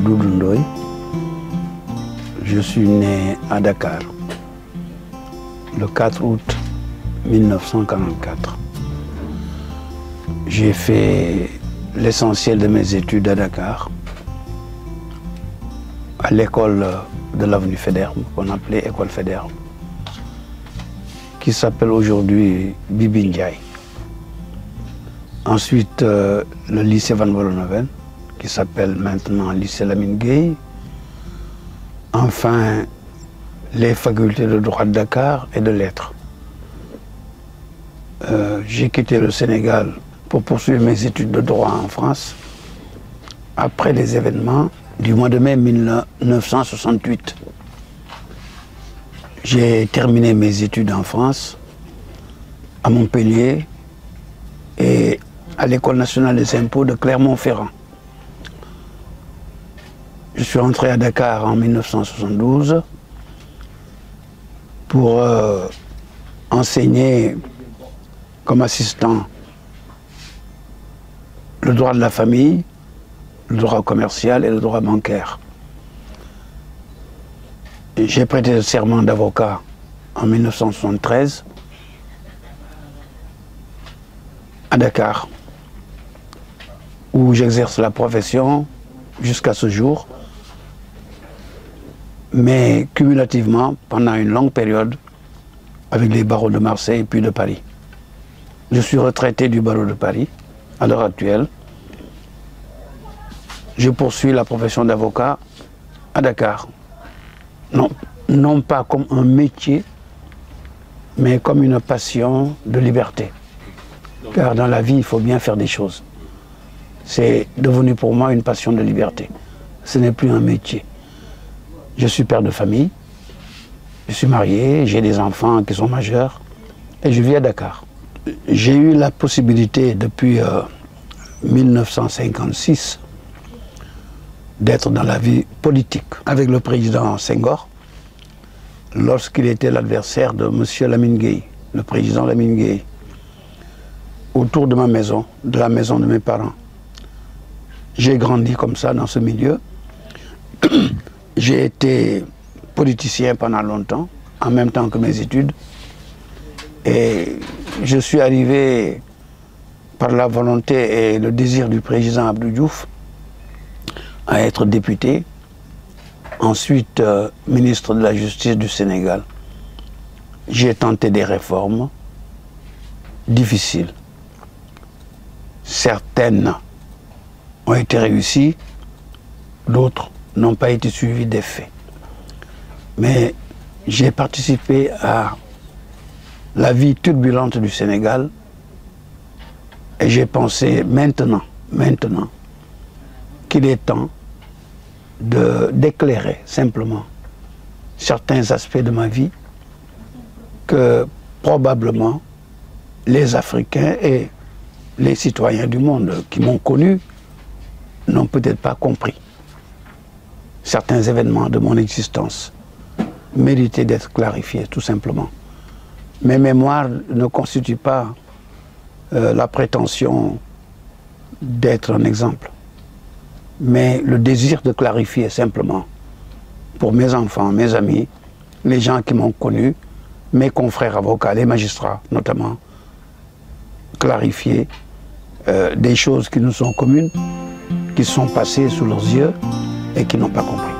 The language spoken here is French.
Doudou Ndoye. Je suis né à Dakar le 4 août 1944. J'ai fait l'essentiel de mes études à Dakar, à l'école de l'avenue Faidherbe, qu'on appelait école Faidherbe, qui s'appelle aujourd'hui Bibi Ndiaye. Ensuite, le lycée Van Vollenhoven, qui s'appelle maintenant lycée Lamine Gueye. Enfin, les facultés de droit de Dakar et de lettres. J'ai quitté le Sénégal pour poursuivre mes études de droit en France après les événements du mois de mai 1968. J'ai terminé mes études en France, à Montpellier et à l'École nationale des impôts de Clermont-Ferrand. Je suis rentré à Dakar en 1972 pour enseigner comme assistant le droit de la famille, le droit commercial et le droit bancaire. J'ai prêté le serment d'avocat en 1973 à Dakar, où j'exerce la profession jusqu'à ce jour, mais cumulativement pendant une longue période avec les barreaux de Marseille puis de Paris. Je suis retraité du barreau de Paris à l'heure actuelle. Je poursuis la profession d'avocat à Dakar. Non pas comme un métier, mais comme une passion de liberté. Car dans la vie, il faut bien faire des choses. C'est devenu pour moi une passion de liberté. Ce n'est plus un métier. Je suis père de famille, je suis marié, j'ai des enfants qui sont majeurs et je vis à Dakar. J'ai eu la possibilité depuis 1956 d'être dans la vie politique avec le président Senghor lorsqu'il était l'adversaire de M. Lamine Gueye, le président Lamine Gueye, autour de ma maison, de la maison de mes parents. J'ai grandi comme ça dans ce milieu. J'ai été politicien pendant longtemps, en même temps que mes études. Et je suis arrivé par la volonté et le désir du président Abdou Diouf à être député, ensuite ministre de la Justice du Sénégal. J'ai tenté des réformes difficiles. Certaines ont été réussies, d'autres n'ont pas été suivies d'effet. Mais j'ai participé à la vie turbulente du Sénégal et j'ai pensé maintenant qu'il est temps d'éclairer simplement certains aspects de ma vie que probablement les Africains et les citoyens du monde qui m'ont connu n'ont peut-être pas compris. Certains événements de mon existence méritaient d'être clarifiés, tout simplement. Mes mémoires ne constituent pas la prétention d'être un exemple, mais le désir de clarifier simplement pour mes enfants, mes amis, les gens qui m'ont connu, mes confrères avocats, les magistrats notamment, clarifier des choses qui nous sont communes, qui sont passées sous leurs yeux et qui n'ont pas compris.